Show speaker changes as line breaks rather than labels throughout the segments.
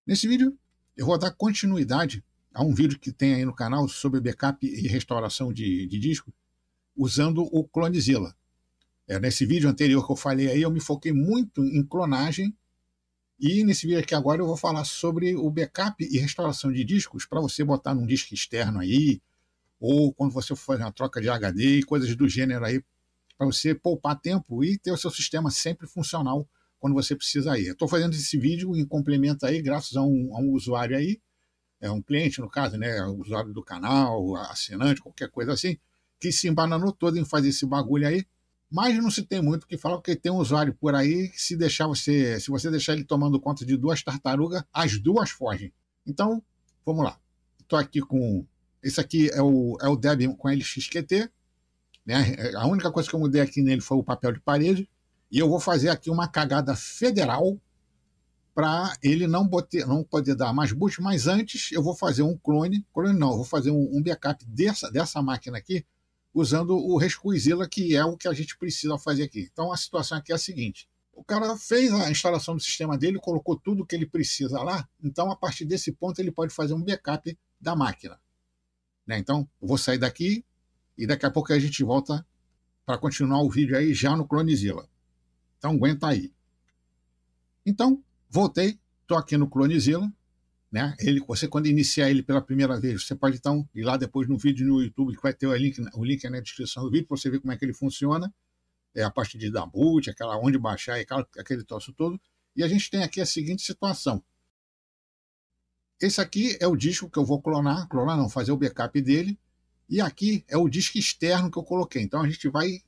Nesse vídeo, eu vou dar continuidade a um vídeo que tem aí no canal sobre backup e restauração de disco, usando o Clonezilla. Nesse vídeo anterior que eu falei aí, eu me foquei muito em clonagem, e nesse vídeo aqui agora eu vou falar sobre o backup e restauração de discos para você botar num disco externo aí, ou quando você for fazer uma troca de HD e coisas do gênero aí, para você poupar tempo e ter o seu sistema sempre funcional quando você precisa aí. Eu estou fazendo esse vídeo em complemento aí, graças a um usuário aí, um cliente no caso, né, usuário do canal, assinante, qualquer coisa assim, que se embananou todo em fazer esse bagulho aí, mas não se tem muito o que falar, porque tem um usuário por aí que se você deixar ele tomando conta de duas tartarugas, as duas fogem. Então, vamos lá. Estou aqui com... Esse aqui é o Debian com LXQT, né? A única coisa que eu mudei aqui nele foi o papel de parede, e eu vou fazer aqui uma cagada federal para ele não poder dar mais boot, mas antes eu vou fazer um clone não, eu vou fazer um backup dessa máquina aqui, usando o Rescuizilla, que é o que a gente precisa fazer aqui. Então a situação aqui é a seguinte: o cara fez a instalação do sistema dele, colocou tudo que ele precisa lá, então a partir desse ponto ele pode fazer um backup da máquina. Né? Então eu vou sair daqui e daqui a pouco a gente volta para continuar o vídeo aí já no Clonezilla. Então aguenta aí. Então, voltei, estou aqui no Clonezilla, né? Você, quando iniciar ele pela primeira vez, você pode então ir lá depois no vídeo no YouTube, que vai ter o link na descrição do vídeo, para você ver como é que ele funciona, a parte de dar boot, onde baixar, aquele troço todo. E a gente tem aqui a seguinte situação. Esse aqui é o disco que eu vou clonar não, fazer o backup dele, e aqui é o disco externo que eu coloquei. Então a gente vai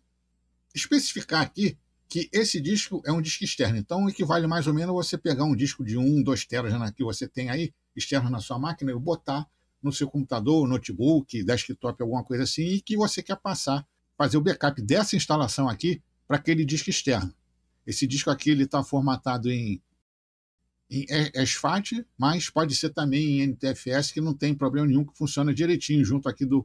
especificar aqui que esse disco é um disco externo. Então equivale mais ou menos você pegar um disco de 1, 2 teras que você tem aí, externo na sua máquina, e botar no seu computador, notebook, desktop, alguma coisa assim, e que você quer fazer o backup dessa instalação aqui para aquele disco externo. Esse disco aqui está formatado em SFAT, mas pode ser também em NTFS, que não tem problema nenhum, que funciona direitinho junto aqui do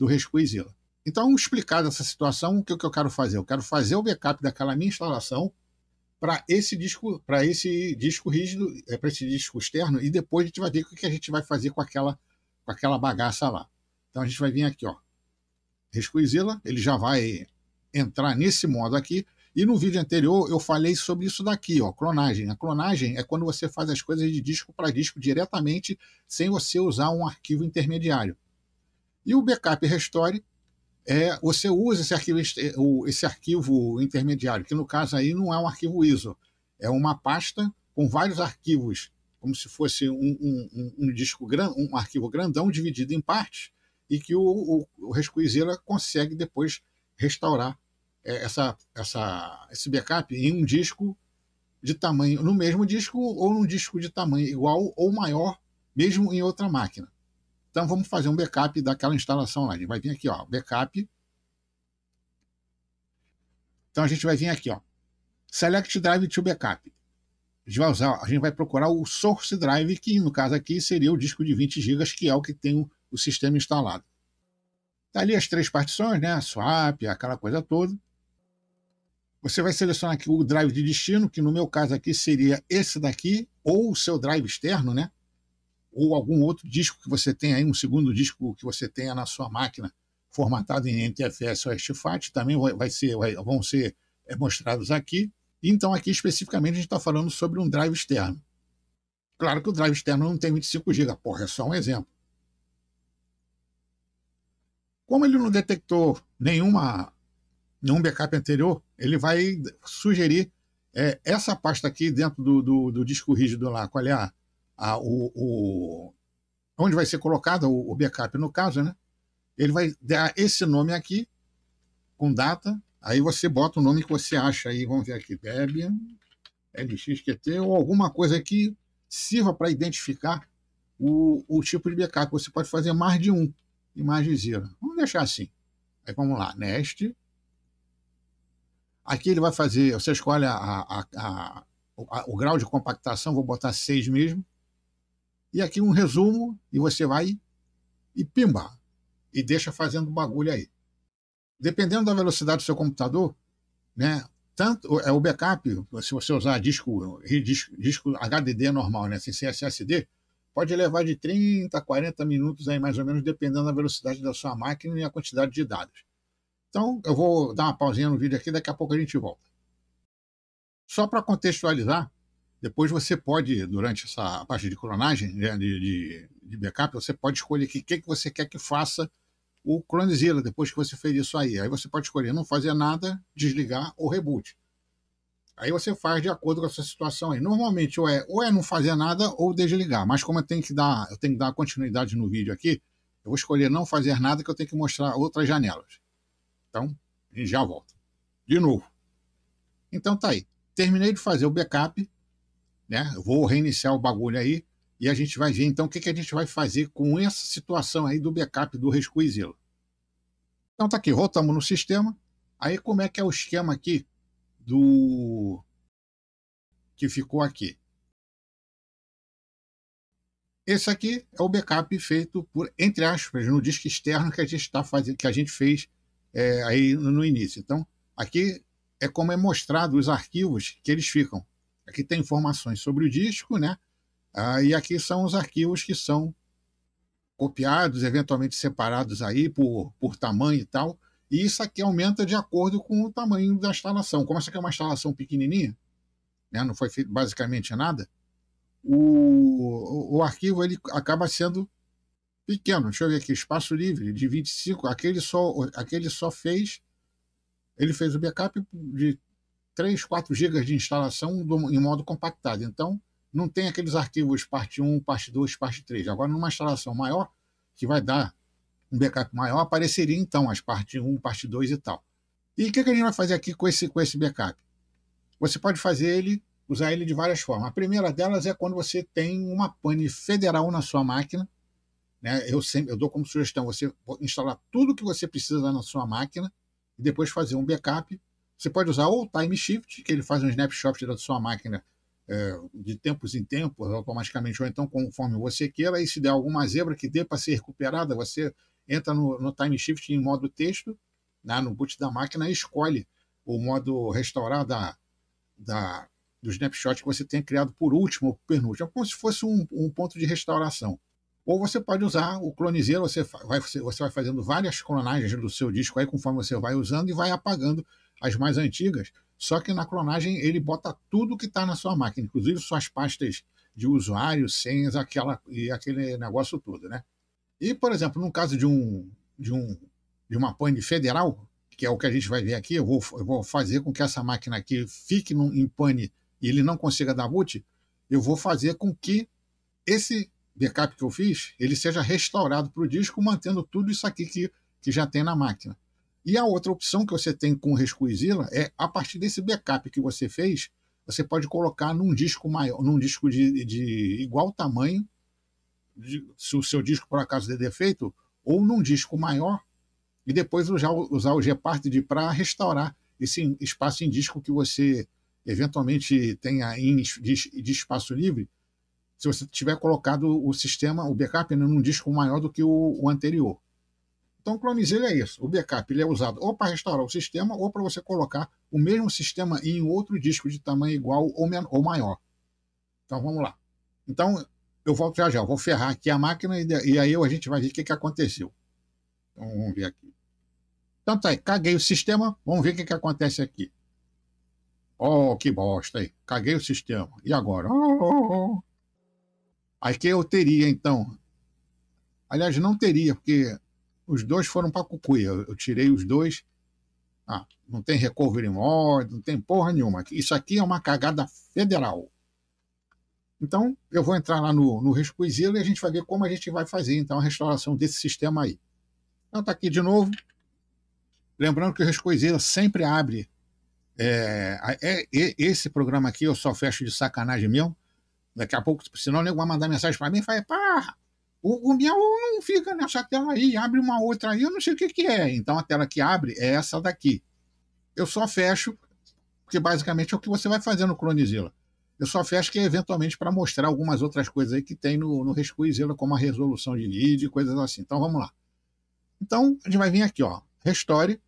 Rescuizilla. Então, explicada essa situação, o que eu quero fazer? Eu quero fazer o backup daquela minha instalação para esse disco rígido, para esse disco externo, e depois a gente vai ver o que a gente vai fazer com aquela bagaça lá. Então a gente vai vir aqui, ó, Rescuizilla, ele já vai entrar nesse modo aqui, e no vídeo anterior eu falei sobre isso daqui, ó, clonagem. A clonagem é quando você faz as coisas de disco para disco diretamente, sem você usar um arquivo intermediário. E o backup restore você usa esse arquivo intermediário, que no caso aí não é um arquivo ISO, é uma pasta com vários arquivos, como se fosse um disco um arquivo grandão dividido em partes, e que o Rescuizilla consegue depois restaurar esse backup em um disco de tamanho, no mesmo disco ou num disco de tamanho igual ou maior, mesmo em outra máquina. Então vamos fazer um backup daquela instalação lá. A gente vai vir aqui, ó, backup. Então a gente vai vir aqui, ó, Select Drive to Backup. A gente vai procurar o Source Drive, que no caso aqui seria o disco de 20 GB, que é o que tem o sistema instalado. Tá ali as 3 partições, né? Swap, aquela coisa toda. Você vai selecionar aqui o drive de destino, que no meu caso aqui seria esse daqui, ou o seu drive externo, né? Ou algum outro disco que você tenha aí, um segundo disco que você tenha na sua máquina, formatado em NTFS ou SFAT, também vão ser mostrados aqui. Então aqui especificamente a gente está falando sobre um drive externo. Claro que o drive externo não tem 25 GB, porra, é só um exemplo. Como ele não detectou nenhum backup anterior, ele vai sugerir essa pasta aqui dentro do disco rígido lá, qual é onde vai ser colocado o backup no caso, né? Ele vai dar esse nome aqui, com data, aí você bota o nome que você acha aí, vamos ver aqui, Debian, LXQT, ou alguma coisa que sirva para identificar o tipo de backup. Você pode fazer mais de um, Imagezilla. Vamos deixar assim. Aí vamos lá, Nest. Aqui ele vai fazer, você escolhe o grau de compactação, vou botar 6 mesmo. E aqui um resumo, e você vai e pimba, e deixa fazendo bagulho aí. Dependendo da velocidade do seu computador, né, tanto o backup, se você usar disco HDD normal, né, sem ser SSD, pode levar de 30 a 40 minutos aí, mais ou menos, dependendo da velocidade da sua máquina e a quantidade de dados. Então, eu vou dar uma pausinha no vídeo aqui, daqui a pouco a gente volta. Só para contextualizar, depois você pode, durante essa parte de clonagem, né, de backup, você pode escolher o que você quer que faça o Clonezilla, depois que você fez isso aí. Aí você pode escolher não fazer nada, desligar ou reboot. Aí você faz de acordo com a sua situação aí. Normalmente ou é não fazer nada ou desligar, mas como eu tenho que dar continuidade no vídeo aqui, eu vou escolher não fazer nada, que eu tenho que mostrar outras janelas. Então, a gente já volta. De novo. Então tá aí. Terminei de fazer o backup, né? Eu vou reiniciar o bagulho aí e a gente vai ver então o que a gente vai fazer com essa situação aí do backup do Resquizilla. Então tá aqui, voltamos no sistema. Aí como é que é o esquema aqui do que ficou aqui? Esse aqui é o backup feito por, entre aspas, no disco externo que a gente está fazendo, que a gente fez aí no início. Então, aqui é como é mostrado os arquivos que eles ficam. Aqui tem informações sobre o disco, né? E aqui são os arquivos que são copiados, eventualmente separados aí por tamanho e tal. E isso aqui aumenta de acordo com o tamanho da instalação. Como essa aqui é uma instalação pequenininha, né? Não foi feito basicamente nada, o arquivo ele acaba sendo pequeno. Deixa eu ver aqui, espaço livre de 25, aquele só fez, ele fez o backup de 3, 4 GB de instalação em modo compactado. Então, não tem aqueles arquivos parte 1, parte 2, parte 3. Agora, numa instalação maior, que vai dar um backup maior, apareceria então as parte 1, parte 2 e tal. E o que a gente vai fazer aqui com esse backup? Você pode usar ele de várias formas. A primeira delas é quando você tem uma pane federal na sua máquina, né? Eu dou como sugestão você instalar tudo que você precisa na sua máquina e depois fazer um backup. Você pode usar ou o Time Shift, que ele faz um snapshot da sua máquina de tempos em tempos, automaticamente, ou então conforme você queira, e se der alguma zebra que dê para ser recuperada, você entra no Time Shift em modo texto, né, no boot da máquina, e escolhe o modo restaurar do snapshot que você tenha criado por último ou penúltimo, como se fosse um ponto de restauração. Ou você pode usar o Clonezilla, você vai fazendo várias clonagens do seu disco aí, conforme você vai usando, e vai apagando as mais antigas, só que na clonagem ele bota tudo que está na sua máquina, inclusive suas pastas de usuário, senhas, e aquele negócio todo, né? E, por exemplo, no caso de uma pane federal, que é o que a gente vai ver aqui, eu vou fazer com que essa máquina aqui fique em pane e ele não consiga dar boot, eu vou fazer com que esse backup que eu fiz, ele seja restaurado para o disco, mantendo tudo isso aqui que já tem na máquina. E a outra opção que você tem com o Resquizilla é, a partir desse backup que você fez, você pode colocar num disco maior, num disco de igual tamanho, se o seu disco por acaso der defeito, ou num disco maior, e depois usar o Gparted para restaurar esse espaço em disco que você eventualmente tenha de espaço livre, se você tiver colocado o backup num disco maior do que o anterior. Então, o Clonezilla é isso. O backup ele é usado ou para restaurar o sistema ou para você colocar o mesmo sistema em outro disco de tamanho igual ou maior. Então, vamos lá. Então, eu volto já. Eu vou ferrar aqui a máquina e aí a gente vai ver o que aconteceu. Então, vamos ver aqui. Então, tá aí. Caguei o sistema. Vamos ver o que acontece aqui. Oh, que bosta aí. Caguei o sistema. E agora? Oh. Aí que eu teria, então. Aliás, não teria, porque os dois foram para cucuia. Eu tirei os dois. Não tem recovery mode, não tem porra nenhuma. Isso aqui é uma cagada federal. Então, eu vou entrar lá no Resquizilla e a gente vai ver como a gente vai fazer, então, a restauração desse sistema aí. Então, tá aqui de novo. Lembrando que o Resquizilla sempre abre. Esse programa aqui eu só fecho de sacanagem mesmo. Daqui a pouco, senão o nego vai mandar mensagem para mim e fala, pá, o meu não fica nessa tela aí, abre uma outra aí, eu não sei o que é. Então a tela que abre é essa daqui. Eu só fecho, porque basicamente é o que você vai fazer no Clonezilla. Eu só fecho que é eventualmente para mostrar algumas outras coisas aí que tem no Resquizilla, como a resolução de vídeo e coisas assim. Então vamos lá. Então a gente vai vir aqui, ó, Restore,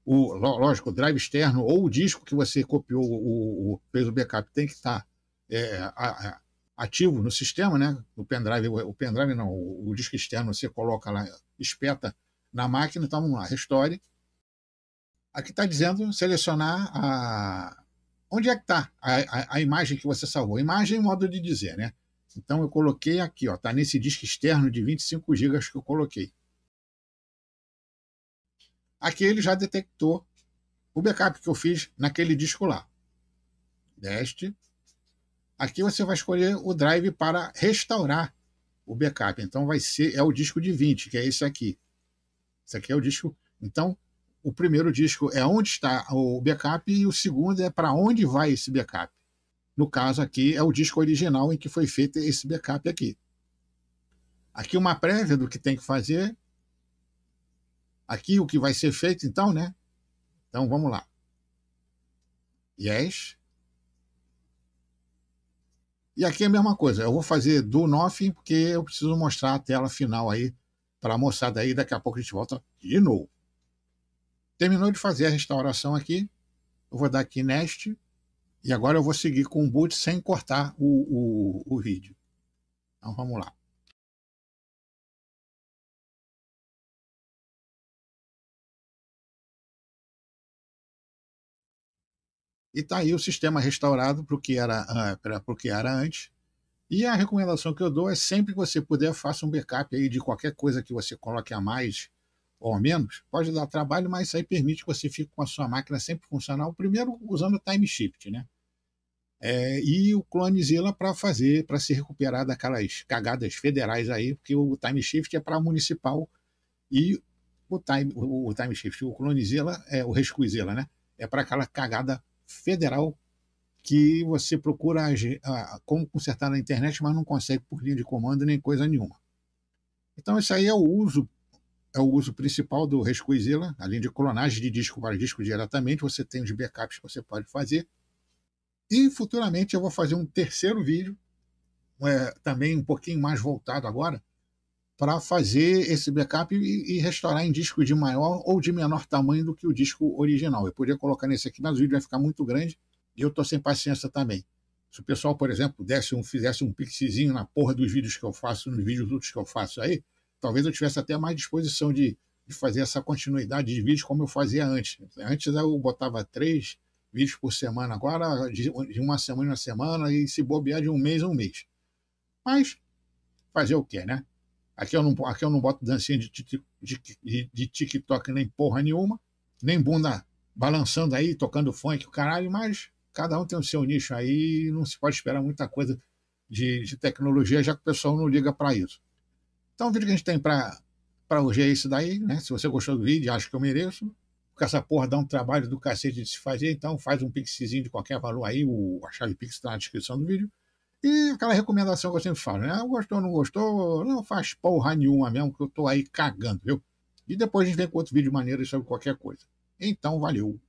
Lógico, o drive externo ou o disco que você copiou, fez o backup, tem que estar ativo no sistema, né? O pendrive não, o disco externo você coloca lá, espeta na máquina, então vamos lá, restore. Aqui está dizendo selecionar onde é que está a imagem que você salvou. Imagem é modo de dizer, né? Então eu coloquei aqui, ó, tá nesse disco externo de 25 GB que eu coloquei. Aqui ele já detectou o backup que eu fiz naquele disco lá. Deste. Aqui você vai escolher o drive para restaurar o backup. Então é o disco de 20, que é esse aqui. Esse aqui é o disco. Então, o primeiro disco é onde está o backup e o segundo é para onde vai esse backup. No caso aqui é o disco original em que foi feito esse backup aqui. Aqui uma prévia do que tem que fazer. Aqui o que vai ser feito então, né? Então vamos lá. Yes. E aqui é a mesma coisa. Eu vou fazer do nothing porque eu preciso mostrar a tela final aí para a moçada aí. Daqui a pouco a gente volta de novo. Terminou de fazer a restauração aqui. Eu vou dar aqui Next. E agora eu vou seguir com o boot sem cortar o vídeo. Então vamos lá. E está aí o sistema restaurado para o que era antes. E a recomendação que eu dou é sempre que você puder, faça um backup aí de qualquer coisa que você coloque a mais ou a menos. Pode dar trabalho, mas isso aí permite que você fique com a sua máquina sempre funcional. Primeiro, usando o time shift, né? E o Clonezilla para se recuperar daquelas cagadas federais aí, porque o time shift é para municipal e o time shift, o Clonezilla, o Rescuezilla, né? É para aquela cagada federal que você procura como consertar na internet, mas não consegue por linha de comando nem coisa nenhuma. Então, esse aí é o uso principal do Rescuezilla, além de clonagem de disco para disco diretamente, você tem os backups que você pode fazer. E futuramente eu vou fazer um terceiro vídeo, também um pouquinho mais voltado agora, para fazer esse backup e restaurar em disco de maior ou de menor tamanho do que o disco original. Eu poderia colocar nesse aqui, mas o vídeo vai ficar muito grande e eu estou sem paciência também. Se o pessoal, por exemplo, fizesse um pixizinho na porra dos vídeos que eu faço, nos vídeos outros que eu faço aí, talvez eu tivesse até mais disposição de fazer essa continuidade de vídeos como eu fazia antes. Antes eu botava 3 vídeos por semana, agora de uma semana a semana e se bobear de um mês a um mês. Mas fazer o quê, né? Aqui eu não boto dancinha de TikTok nem porra nenhuma, nem bunda balançando aí, tocando funk, o caralho, mas cada um tem o seu nicho aí, não se pode esperar muita coisa de tecnologia, já que o pessoal não liga para isso. Então o vídeo que a gente tem para hoje é isso daí, né? Se você gostou do vídeo, acho que eu mereço, porque essa porra dá um trabalho do cacete de se fazer, então faz um pixzinho de qualquer valor aí, a chave pix está na descrição do vídeo. E aquela recomendação que eu sempre falo, né? Gostou, não gostou, não faz porra nenhuma mesmo, que eu tô aí cagando, viu? E depois a gente vem com outro vídeo maneiro sobre qualquer coisa. Então, valeu!